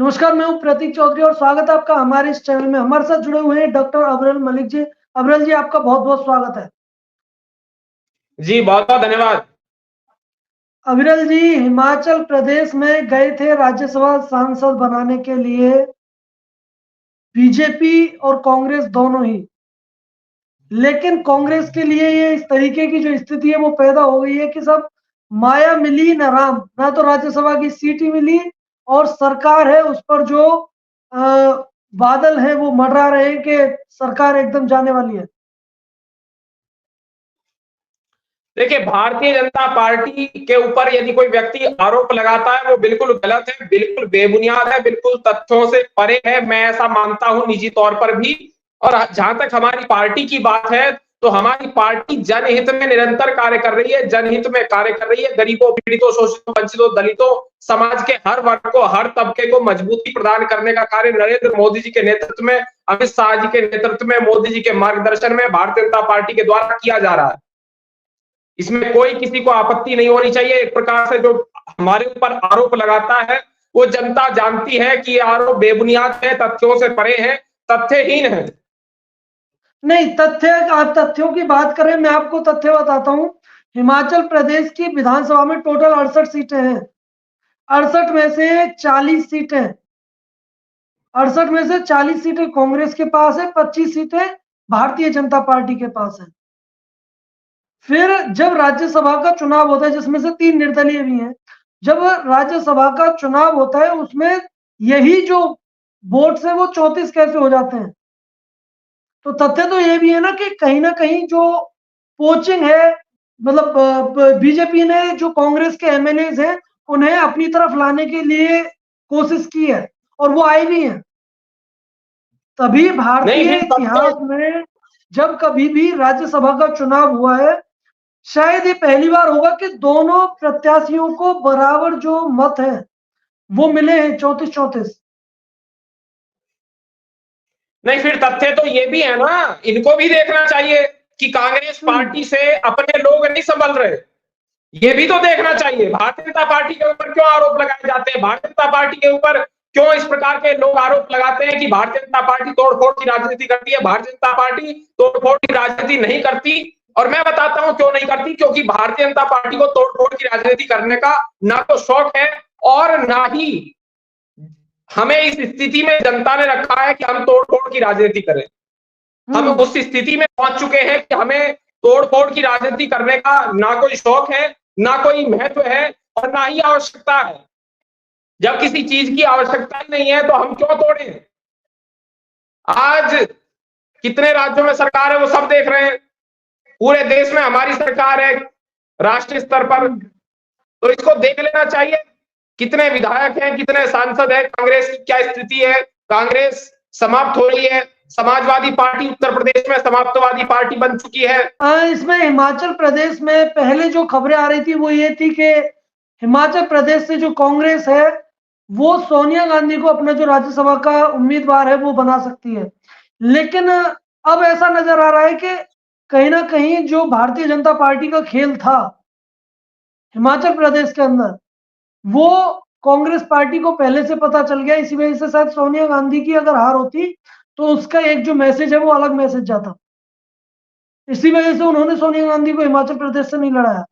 नमस्कार, मैं हूं प्रतीक चौधरी और स्वागत है आपका हमारे इस चैनल में। हमारे साथ जुड़े हुए हैं डॉक्टर अबरल मलिक जी। अबरल जी, आपका बहुत बहुत स्वागत है। जी बहुत बहुत धन्यवाद। अबरल जी, हिमाचल प्रदेश में गए थे राज्यसभा सांसद बनाने के लिए बीजेपी और कांग्रेस दोनों ही। लेकिन कांग्रेस के लिए ये इस तरीके की जो स्थिति है वो पैदा हो गई है कि सब माया मिली न राम, ना तो राज्यसभा की सीट ही मिली और सरकार है उस पर जो बादल है वो मंडरा रहे हैं कि सरकार एकदम जाने वाली है। देखिए, भारतीय जनता पार्टी के ऊपर यदि कोई व्यक्ति आरोप लगाता है वो बिल्कुल गलत है, बिल्कुल बेबुनियाद है, बिल्कुल तथ्यों से परे है। मैं ऐसा मानता हूं निजी तौर पर भी। और जहां तक हमारी पार्टी की बात है तो हमारी पार्टी जनहित में निरंतर कार्य कर रही है, जनहित में कार्य कर रही है। गरीबों, पीड़ितों, शोषितों, वंचितों, दलितों, समाज के हर वर्ग को, हर तबके को मजबूती प्रदान करने का कार्य नरेंद्र मोदी जी के नेतृत्व में, अमित शाह जी के नेतृत्व में, मोदी जी के मार्गदर्शन में भारतीय जनता पार्टी के द्वारा किया जा रहा है। इसमें कोई किसी को आपत्ति नहीं होनी चाहिए। एक प्रकार से जो हमारे ऊपर आरोप लगाता है वो जनता जानती है कि ये आरोप बेबुनियाद है, तथ्यों से परे है, तथ्यहीन है। नहीं, आप तथ्यों की बात करें, मैं आपको तथ्य बताता हूं। हिमाचल प्रदेश की विधानसभा में टोटल 68 सीटें हैं। 68 में से 40 सीटें 68 में से 40 सीटें कांग्रेस के पास है, 25 सीटें भारतीय जनता पार्टी के पास है। फिर जब राज्यसभा का चुनाव होता है, जिसमें से 3 निर्दलीय भी हैं, जब राज्यसभा का चुनाव होता है उसमें यही जो वोट्स है वो 34 कैसे हो जाते हैं? तो तथ्य तो ये भी है ना कि कहीं ना कहीं जो पोचिंग है, मतलब बीजेपी ने जो कांग्रेस के एमएलए हैं उन्हें अपनी तरफ लाने के लिए कोशिश की है और वो आए भी हैं। तभी भारतीय इतिहास में जब कभी भी राज्यसभा का चुनाव हुआ है, शायद ये पहली बार होगा कि दोनों प्रत्याशियों को बराबर जो मत है वो मिले हैं, 34-34। नहीं, फिर तथ्य तो ये भी है ना, इनको भी देखना चाहिए कि कांग्रेस पार्टी से अपने लोग नहीं संभल रहे। ये भी तो देखना चाहिए। भारतीय जनता पार्टी के ऊपर क्यों आरोप लगाए जाते हैं? भारतीय जनता पार्टी के ऊपर क्यों इस प्रकार के लोग आरोप लगाते हैं कि भारतीय जनता पार्टी तोड़फोड़ की राजनीति करती है? भारतीय जनता पार्टी तोड़फोड़ की राजनीति नहीं करती। और मैं बताता हूं क्यों नहीं करती। क्योंकि भारतीय जनता पार्टी को तोड़फोड़ की राजनीति करने का ना तो शौक है और ना ही हमें इस स्थिति में जनता ने रखा है कि हम तोड़फोड़ की राजनीति करें। हम उस स्थिति में पहुंच चुके हैं कि हमें तोड़फोड़ की राजनीति करने का ना कोई शौक है, ना कोई महत्व है और ना ही आवश्यकता है। जब किसी चीज की आवश्यकता ही नहीं है तो हम क्यों तोड़ें? आज कितने राज्यों में सरकार है वो सब देख रहे हैं। पूरे देश में हमारी सरकार है राष्ट्रीय स्तर पर, तो इसको देख लेना चाहिए। कितने विधायक हैं, कितने सांसद हैं, कांग्रेस की क्या स्थिति है। कांग्रेस समाप्त हो रही है, समाजवादी पार्टी उत्तर प्रदेश में समाप्तवादी पार्टी बन चुकी है। इसमें हिमाचल प्रदेश में पहले जो खबरें आ रही थी वो ये थी कि हिमाचल प्रदेश से जो कांग्रेस है वो सोनिया गांधी को अपना जो राज्यसभा का उम्मीदवार है वो बना सकती है। लेकिन अब ऐसा नजर आ रहा है कि कहीं ना कहीं जो भारतीय जनता पार्टी का खेल था हिमाचल प्रदेश के अंदर, वो कांग्रेस पार्टी को पहले से पता चल गया। इसी वजह से शायद सोनिया गांधी की अगर हार होती तो उसका एक जो मैसेज है वो अलग मैसेज जाता। इसी वजह से उन्होंने सोनिया गांधी को हिमाचल प्रदेश से नहीं लड़ाया।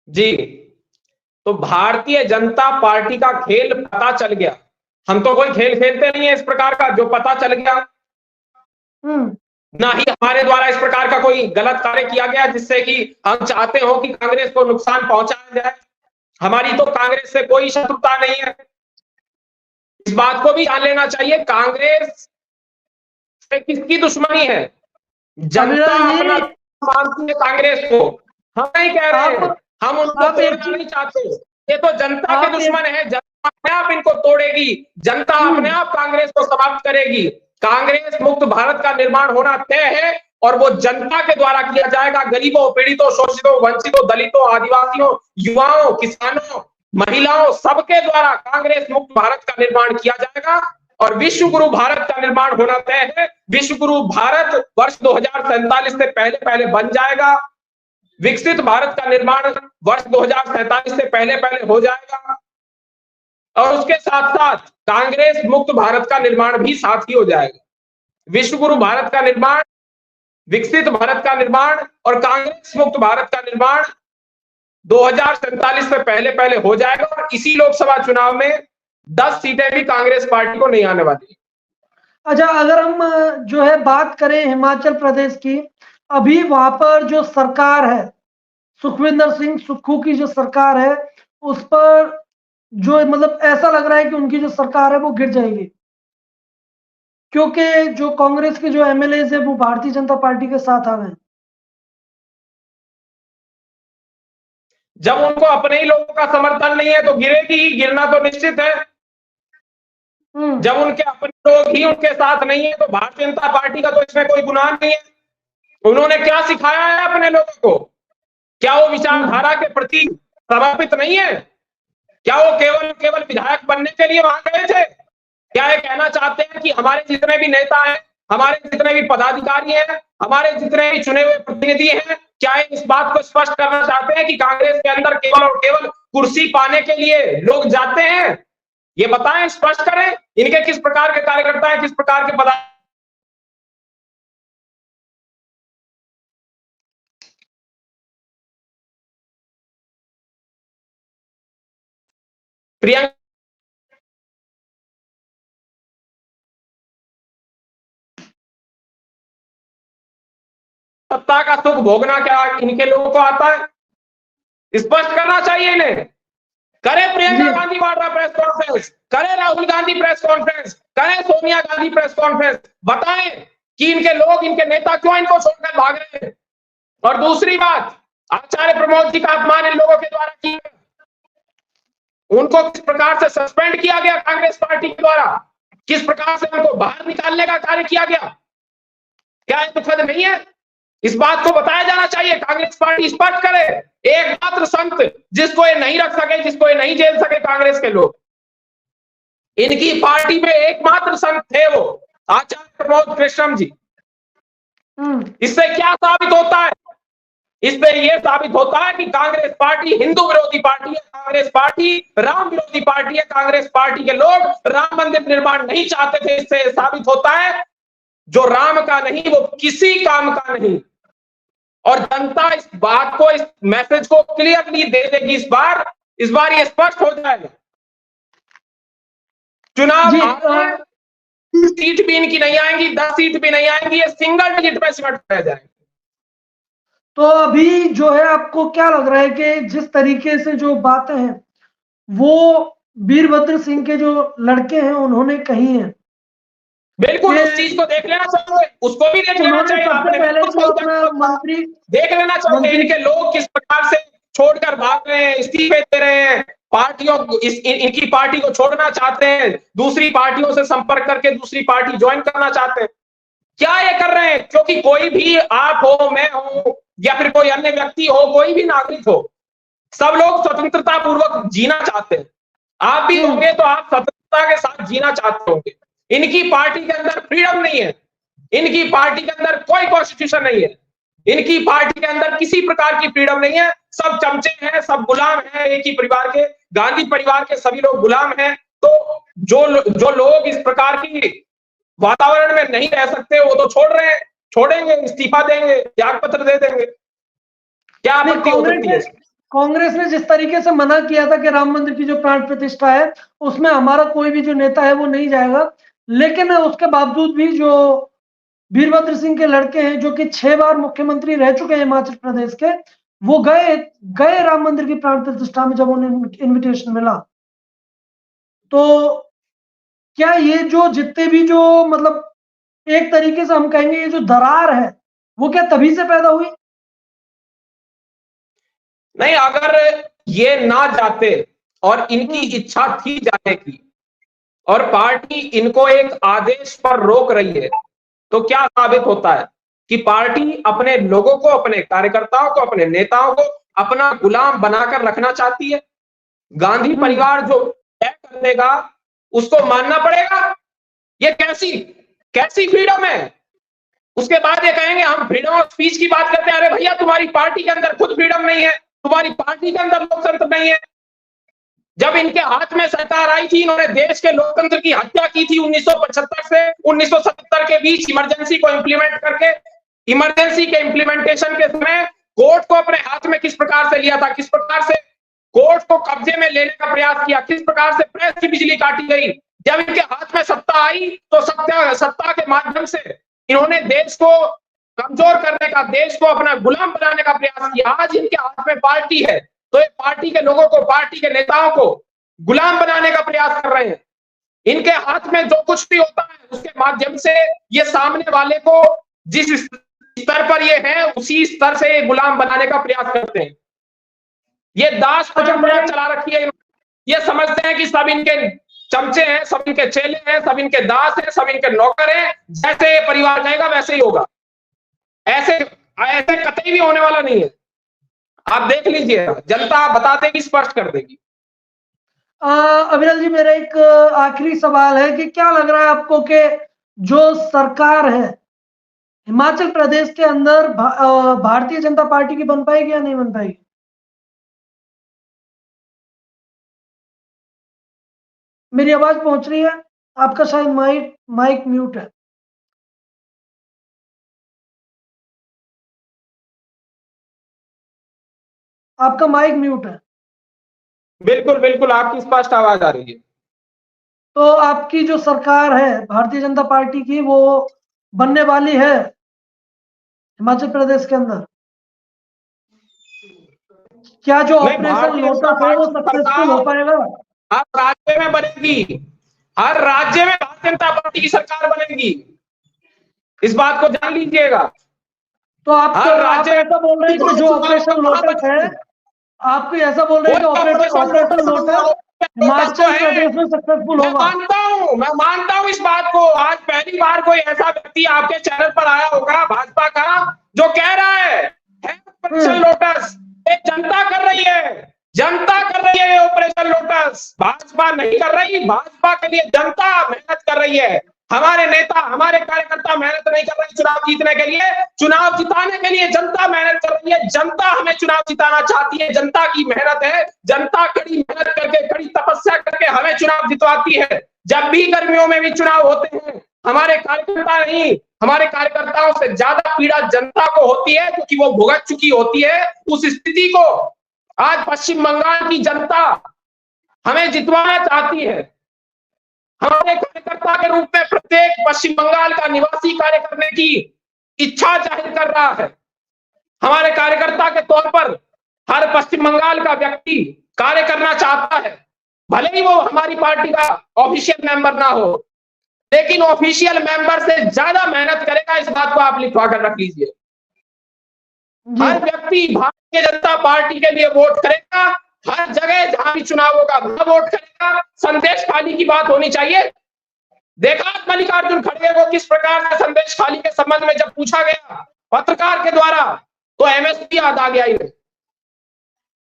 जी, तो भारतीय जनता पार्टी का खेल पता चल गया। हम तो कोई खेल खेलते नहीं है इस प्रकार का जो पता चल गया। ना ही हमारे द्वारा इस प्रकार का कोई गलत कार्य किया गया जिससे कि हम चाहते हो कि कांग्रेस को नुकसान पहुंचाया जाए। हमारी तो कांग्रेस से कोई शत्रुता नहीं है। इस बात को भी जान लेना चाहिए, कांग्रेस से किसकी दुश्मनी है। जनता अपना मानती है कांग्रेस को। हम नहीं कह रहे हैं, हम उनको तोड़ना नहीं चाहते। ये तो जनता के दुश्मन है। जनता अपने आप इनको तोड़ेगी, जनता अपने आप कांग्रेस को समाप्त करेगी। कांग्रेस मुक्त भारत का निर्माण होना तय है और वो जनता के द्वारा किया जाएगा। गरीबों, पीड़ितों, शोषितों, वंचितों, दलितों, आदिवासियों, युवाओं, किसानों, महिलाओं, सबके द्वारा कांग्रेस मुक्त भारत का निर्माण किया जाएगा और विश्व गुरु भारत का निर्माण होना तय है। विश्व गुरु भारत वर्ष 2047 से पहले पहले बन जाएगा। विकसित भारत का निर्माण वर्ष 2047 से पहले पहले हो जाएगा और उसके साथ साथ कांग्रेस मुक्त भारत का निर्माण भी साथ ही हो जाएगा। विश्व गुरु भारत का निर्माण, विकसित भारत का निर्माण और कांग्रेस मुक्त भारत का निर्माण 2047 से पहले पहले हो जाएगा और इसी लोकसभा चुनाव में 10 सीटें भी कांग्रेस पार्टी को नहीं आने वाली। अच्छा, अगर हम जो है बात करें हिमाचल प्रदेश की, अभी वहां पर जो सरकार है, सुखविंदर सिंह सुक्खू की जो सरकार है, उस पर जो मतलब ऐसा लग रहा है कि उनकी जो सरकार है वो गिर जाएगी, क्योंकि जो कांग्रेस के जो एमएलए है वो भारतीय जनता पार्टी के साथ आ गए। जब उनको अपने ही लोगों का समर्थन नहीं है तो गिरेगी ही, गिरना तो निश्चित है। जब उनके अपने लोग ही उनके साथ नहीं है तो भारतीय जनता पार्टी का तो इसमें कोई गुनाह नहीं है। उन्होंने क्या सिखाया है अपने लोगों को? क्या वो विचारधारा के प्रति समर्पित नहीं है? क्या वो केवल विधायक बनने के लिए वहां गए थे? क्या ये कहना चाहते हैं कि हमारे जितने भी नेता हैं, हमारे जितने भी पदाधिकारी हैं, हमारे जितने भी चुने हुए प्रतिनिधि हैं, क्या इस बात को स्पष्ट करना चाहते हैं कि कांग्रेस के अंदर केवल और केवल कुर्सी पाने के लिए लोग जाते हैं? ये बताएं, स्पष्ट करें, इनके किस प्रकार के कार्यकर्ता हैं, किस प्रकार के पदाधिकारी। प्रियंका सत्ता का सुख भोगना क्या इनके लोगों को आता है? स्पष्ट करना चाहिए इन्हें। करे प्रियंका गांधी वाड्रा प्रेस कॉन्फ्रेंस, करे राहुल गांधी प्रेस कॉन्फ्रेंस, करे सोनिया गांधी प्रेस कॉन्फ्रेंस, बताएं कि इनके लोग, इनके नेता क्यों इनको छोड़कर भाग रहे हैं। और दूसरी बात, आचार्य प्रमोद जी का अपमान इन लोगों के द्वारा किया, उनको किस प्रकार से सस्पेंड किया गया कांग्रेस पार्टी के द्वारा, किस प्रकार से उनको बाहर निकालने का कार्य किया गया, क्या ये दुखद नहीं है? इस बात को बताया जाना चाहिए। कांग्रेस पार्टी स्पष्ट करे, एकमात्र संत जिसको ये नहीं रख सके, जिसको ये नहीं झेल सके कांग्रेस के लोग, इनकी पार्टी में एकमात्र संत थे वो आचार्य प्रमोद कृष्णम जी। इससे क्या साबित होता है? इससे यह साबित होता है कि कांग्रेस पार्टी हिंदू विरोधी पार्टी है, कांग्रेस पार्टी राम विरोधी पार्टी है, कांग्रेस पार्टी के लोग राम मंदिर निर्माण नहीं चाहते थे। इससे साबित होता है जो राम का नहीं वो किसी काम का नहीं। और जनता इस बात को, इस मैसेज को क्लियरली दे देगी। इस बार ये स्पष्ट हो जाएगा। चुनाव सीट भी इनकी नहीं आएंगी, 10 सीट भी नहीं आएंगी, ये सिंगल डिजिट में सिमट रह जाएंगे। तो अभी जो है आपको क्या लग रहा है कि जिस तरीके से जो बातें हैं वो वीरभद्र सिंह के जो लड़के हैं उन्होंने कही है, बिल्कुल उस चीज को देख लेना चाहिए, उसको भी देख लेना चाहिए। सबसे पहले तो अपना मंत्री देख लेना चाहिए इनके लोग किस प्रकार से छोड़कर भाग रहे हैं, इस्तीफे दे रहे हैं, पार्टियों इनकी पार्टी को छोड़ना चाहते हैं, दूसरी पार्टियों से संपर्क करके दूसरी पार्टी ज्वाइन करना चाहते हैं। क्या ये कर रहे हैं? क्योंकि कोई भी, आप हो, मैं हूं या फिर कोई अन्य व्यक्ति हो, कोई भी नागरिक हो, सब लोग स्वतंत्रता पूर्वक जीना चाहते हैं। आप भी होंगे तो आप स्वतंत्रता के साथ जीना चाहते होंगे। इनकी पार्टी के अंदर फ्रीडम नहीं है, इनकी पार्टी के अंदर कोई कॉन्स्टिट्यूशन नहीं है, इनकी पार्टी के अंदर किसी प्रकार की फ्रीडम नहीं है। सब चमचे हैं, सब गुलाम हैं एक ही परिवार के, गांधी परिवार के सभी लोग गुलाम हैं। तो जो लोग इस प्रकार की वातावरण में नहीं रह सकते वो तो छोड़ रहे हैं, छोड़ेंगे, इस्तीफा देंगे, त्याग पत्र दे देंगे। क्या आपत्ति हो सकती है? कांग्रेस ने जिस तरीके से मना किया था कि राम मंदिर की जो प्राण प्रतिष्ठा है उसमें हमारा कोई भी जो नेता है वो नहीं जाएगा, लेकिन उसके बावजूद भी जो वीरभद्र सिंह के लड़के हैं जो कि 6 बार मुख्यमंत्री रह चुके हैं हिमाचल प्रदेश के, वो गए राम मंदिर की प्राण प्रतिष्ठा में जब उन्हें इनविटेशन मिला। तो क्या ये जो जितने भी जो मतलब एक तरीके से हम कहेंगे ये जो दरार है वो क्या तभी से पैदा हुई? नहीं, अगर ये ना जाते और इनकी इच्छा थी जाने की और पार्टी इनको एक आदेश पर रोक रही है तो क्या साबित होता है कि पार्टी अपने लोगों को, अपने कार्यकर्ताओं को, अपने नेताओं को अपना गुलाम बनाकर रखना चाहती है। गांधी परिवार जो तय कर देगा उसको मानना पड़ेगा। ये कैसी फ्रीडम है? उसके बाद ये कहेंगे हम फ्रीडम ऑफ स्पीच की बात करते हैं। अरे भैया, तुम्हारी पार्टी के अंदर खुद फ्रीडम नहीं है, तुम्हारी पार्टी के अंदर लोकतंत्र नहीं है। जब इनके हाथ में सरकार आई थी, इन्होंने देश के लोकतंत्र की हत्या की थी 1975 से 1970 के बीच, इमरजेंसी को इंप्लीमेंट करके। इमरजेंसी के इंप्लीमेंटेशन के समय कोर्ट को अपने हाथ में किस प्रकार से लिया था, किस प्रकार से कोर्ट को कब्जे में लेने का प्रयास किया, किस प्रकार से प्रेस की बिजली काटी गई। जब इनके हाथ में सत्ता आई तो सत्ता के माध्यम से इन्होंने देश को कमजोर करने का, देश को अपना गुलाम बनाने का प्रयास किया। आज इनके हाथ में पार्टी है तो ये पार्टी के लोगों को, पार्टी के नेताओं को गुलाम बनाने का प्रयास कर रहे हैं। इनके हाथ में जो कुछ भी होता है उसके माध्यम से ये सामने वाले को जिस स्तर पर ये है उसी स्तर से ये गुलाम बनाने का प्रयास करते हैं। ये दास परंपरा चला रखी है। ये समझते हैं कि सब इनके चमचे हैं, सब इनके चेले हैं, सब इनके दास हैं, सब इनके नौकर हैं। जैसे ये परिवार जाएगा वैसे ही होगा। ऐसे कतई भी होने वाला नहीं है। आप देख लीजिए, जनता बता देगी, स्पष्ट कर देगी। अविरल जी, मेरा एक आखिरी सवाल है कि क्या लग रहा है आपको कि जो सरकार है हिमाचल प्रदेश के अंदर भारतीय जनता पार्टी की बन पाएगी या नहीं बन पाएगी? मेरी आवाज पहुंच रही है? आपका शायद माइक म्यूट है। आपका माइक म्यूट है। बिल्कुल बिल्कुल, आपकी स्पष्ट आवाज आ रही है। तो आपकी जो सरकार है भारतीय जनता पार्टी की, वो बनने वाली है हिमाचल प्रदेश के अंदर? क्या जो ऑपरेशन लोटस है वो सक्सेसफुल हो पाएगा? हर राज्य में बनेगी, हर राज्य में भारतीय जनता पार्टी की सरकार बनेगी, इस बात को जान लीजिएगा। तो आप ऐसा बोल रहे हैं कि जो ऑपरेशन लोटस है, आपको ऐसा बोल रहे हैं कि ऑपरेशन लोटस हिमाचल प्रदेश में सक्सेसफुल होगा? मैं मानता हूं इस बात को। आज पहली बार कोई ऐसा व्यक्ति आपके चैनल पर आया होगा भाजपा का जो कह रहा है ऑपरेशन लोटस ये जनता कर रही है, जनता कर रही है ऑपरेशन लोटस, भाजपा नहीं कर रही। भाजपा के लिए जनता मेहनत कर रही है। हमारे नेता, हमारे कार्यकर्ता मेहनत नहीं कर रहे चुनाव जीतने के लिए, चुनाव जिताने के लिए जनता मेहनत कर रही है। जनता हमें चुनाव जिताना चाहती है, जनता की मेहनत है। जनता कड़ी मेहनत करके, कड़ी तपस्या करके हमें चुनाव जितवाती है। जब भी गर्मियों में भी चुनाव होते हैं, हमारे कार्यकर्ता नहीं, हमारे कार्यकर्ताओं से ज्यादा पीड़ा जनता को होती है, क्योंकि वो भुगत चुकी होती है उस स्थिति को। आज पश्चिम बंगाल की जनता हमें जितवाना चाहती है। हमारे कार्यकर्ता के रूप में प्रत्येक पश्चिम बंगाल का निवासी कार्य करने की इच्छा जाहिर कर रहा है। हमारे कार्यकर्ता के तौर पर हर पश्चिम बंगाल का व्यक्ति कार्य करना चाहता है, भले ही वो हमारी पार्टी का ऑफिशियल मेंबर ना हो, लेकिन ऑफिशियल मेंबर से ज्यादा मेहनत करेगा। इस बात को आप लिखवा कर रख लीजिए। हर व्यक्ति भारतीय जनता पार्टी के लिए वोट करेगा, हर जगह जहां भी चुनाव होगा वहां वोट करेगा। संदेश खाली की बात होनी चाहिए। देखा मल्लिकार्जुन खड़गे को किस प्रकार से संदेश खाली के संबंध में जब पूछा गया पत्रकार के द्वारा तो एमएसपी याद आ गया इन्हें।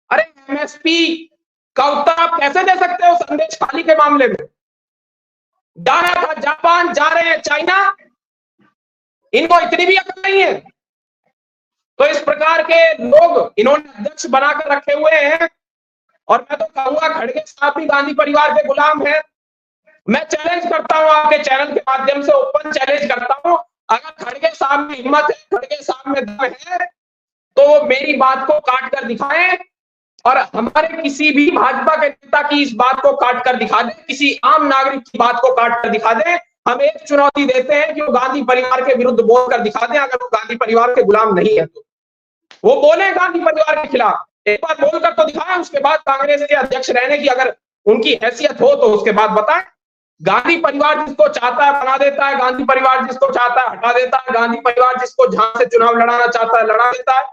अरे एमएसपी का उत्तर आप कैसे दे सकते हो संदेश खाली के मामले में? जाना था जापान, जा रहे हैं चाइना, इनको इतनी भी अकल नहीं है। तो इस प्रकार के लोग इन्होंने अध्यक्ष बनाकर रखे हुए हैं। और मैं तो कहूंगा खड़गे साहब भी गांधी परिवार के गुलाम हैं। मैं चैलेंज करता हूं, आपके चैनल के माध्यम से ओपन चैलेंज करता हूं, अगर खड़गे साहब में हिम्मत है, खड़गे साहब में दम है, तो वो मेरी बात को काट कर दिखाएं और हमारे किसी भी भाजपा के नेता की इस बात को काट कर दिखा दें, किसी आम नागरिक की बात को काट कर दिखा दें। हम एक चुनौती देते हैं कि वो गांधी परिवार के विरुद्ध बोलकर दिखा दें। अगर वो गांधी परिवार के गुलाम नहीं है तो वो बोले गांधी परिवार के खिलाफ, एक बार बोलकर तो दिखाएं। उसके बाद कांग्रेस के अध्यक्ष रहने की अगर उनकी हैसियत हो तो उसके बाद बताएं। गांधी परिवार जिसको चाहता है बना देता है, गांधी परिवार जिसको चाहता है हटा देता है, गांधी परिवार जिसको जहां से चुनाव लड़ाना चाहता है लड़ा देता है।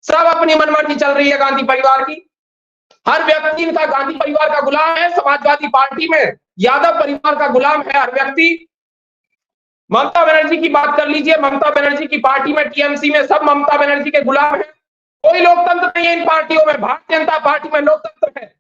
सब अपनी मनमर्जी चल रही है गांधी परिवार की। हर व्यक्ति इनका गांधी परिवार का गुलाम है। समाजवादी पार्टी में यादव परिवार का गुलाम है हर व्यक्ति। ममता बनर्जी की बात कर लीजिए, ममता बनर्जी की पार्टी में, टीएमसी में सब ममता बनर्जी के गुलाम है। कोई लोकतंत्र नहीं है इन पार्टियों में। भारतीय जनता पार्टी में लोकतंत्र है,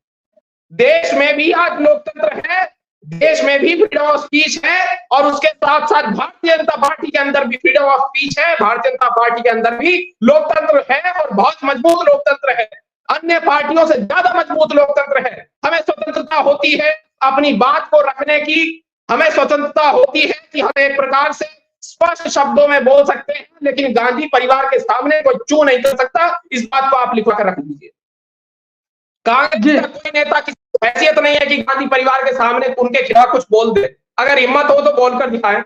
देश में भी आज लोकतंत्र है। देश में भी फ्रीडम ऑफ स्पीच है और उसके साथ साथ भारतीय जनता पार्टी के अंदर भी फ्रीडम ऑफ स्पीच है। भारतीय जनता पार्टी के अंदर भी लोकतंत्र है और बहुत मजबूत लोकतंत्र है, अन्य पार्टियों से ज्यादा मजबूत लोकतंत्र है। हमें स्वतंत्रता होती है अपनी बात को रखने की, हमें स्वतंत्रता होती है कि हम एक प्रकार से स्पष्ट शब्दों में बोल सकते हैं, लेकिन गांधी परिवार के सामने कोई चू नहीं कर सकता। इस बात को आप लिखवा कर रख लीजिए। कांग्रेस का कोई नेता की हैसियत नहीं है कि गांधी परिवार के सामने उनके खिलाफ कुछ बोल दे। अगर हिम्मत हो तो बोलकर दिखाएं।